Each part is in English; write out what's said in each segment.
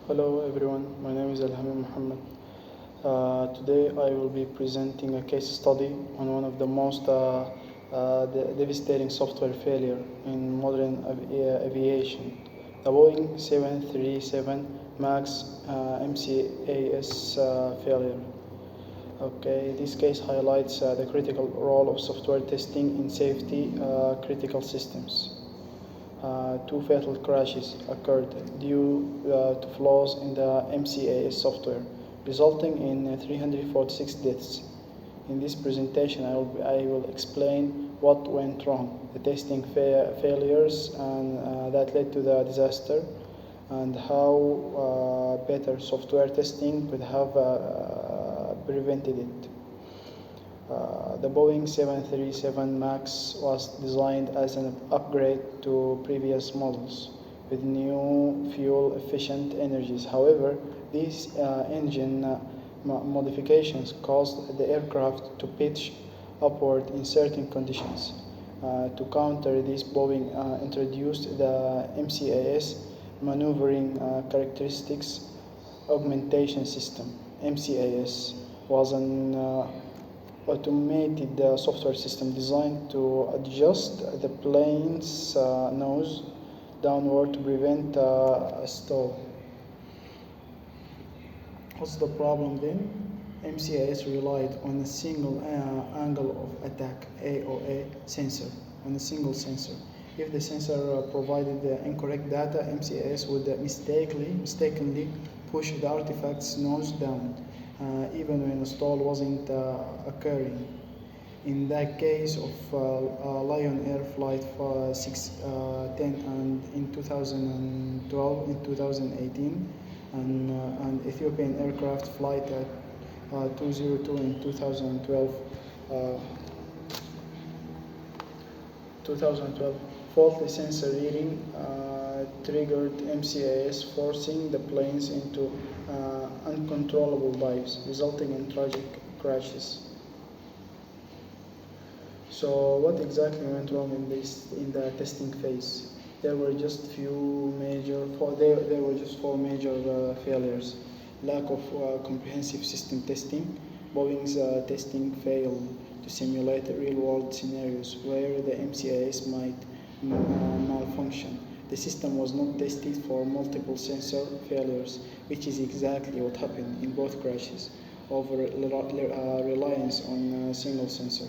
Hello everyone, my name is Alhamid Muhammad. Today I will be presenting a case study on one of the most devastating software failure in modern aviation, the Boeing 737 MAX MCAS failure. Okay, this case highlights the critical role of software testing in safety critical systems. Two fatal crashes occurred due to flaws in the MCAS software, resulting in 346 deaths. In this presentation, I will explain what went wrong, the testing failures that led to the disaster, and how better software testing could have prevented it. The Boeing 737 MAX was designed as an upgrade to previous models with new fuel-efficient energies. However, these engine modifications caused the aircraft to pitch upward in certain conditions. To counter this, Boeing introduced the MCAS maneuvering characteristics augmentation system. MCAS was an automated software system designed to adjust the plane's nose downward to prevent a stall. What's the problem then? MCAS relied on a single angle of attack AOA sensor, on a single sensor. If the sensor provided the incorrect data, MCAS would mistakenly push the artifact's nose down, even when a stall wasn't occurring. In the case of Lion Air Flight 610 and in 2012, in 2018, and Ethiopian Aircraft Flight 202 in 2012, 2012, faulty sensor reading triggered MCAS, forcing the planes into uncontrollable dives, resulting in tragic crashes. So, what exactly went wrong in the testing phase? There were just four major failures. Lack of comprehensive system testing. Boeing's testing failed to simulate real-world scenarios where the MCAS might malfunction. The system was not tested for multiple sensor failures, which is exactly what happened in both crashes, over reliance on a single sensor.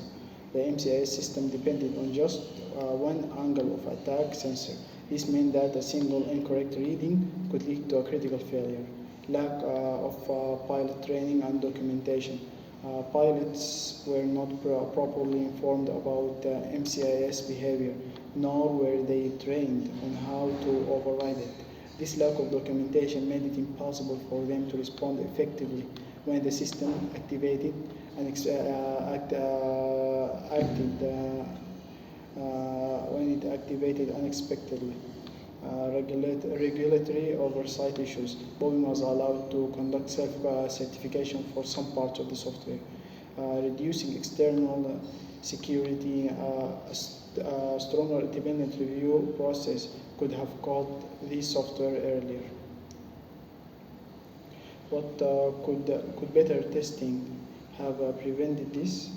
The MCAS system depended on just one angle of attack sensor. This meant that a single incorrect reading could lead to a critical failure. Lack of pilot training and documentation. Pilots were not properly informed about MCAS behavior, nor were they trained on how to override it. This lack of documentation made it impossible for them to respond effectively when the system activated unexpectedly. Regulatory oversight issues. Boeing was allowed to conduct self-certification for some parts of the software. Reducing external security, a stronger independent review process could have caught this software earlier. What could better testing have prevented this?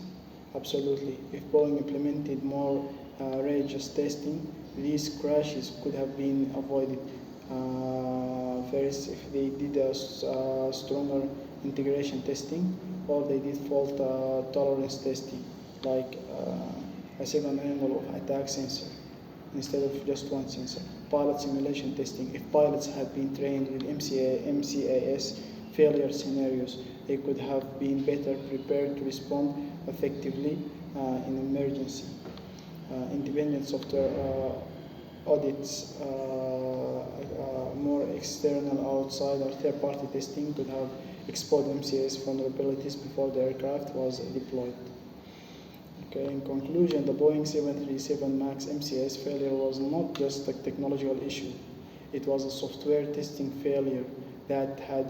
Absolutely. If Boeing implemented more rigorous testing, these crashes could have been avoided. First, if they did a stronger integration testing, or they did fault tolerance testing, like a second angle of attack sensor instead of just one sensor. Pilot simulation testing. If pilots had been trained with MCAS failure scenarios, they could have been better prepared to respond effectively in emergency. Independent software audits, more external, outside, or third-party testing could have exposed MCAS vulnerabilities before the aircraft was deployed. Okay, in conclusion, the Boeing 737 MAX MCAS failure was not just a technological issue. It was a software testing failure that had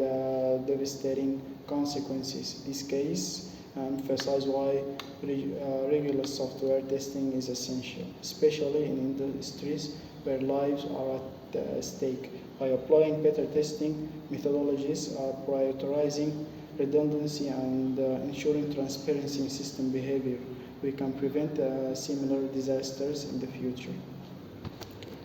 devastating consequences. This case emphasizes why regular software testing is essential, especially in industries where lives are at stake. By applying better testing methodologies, prioritizing redundancy, and ensuring transparency in system behavior, we can prevent similar disasters in the future.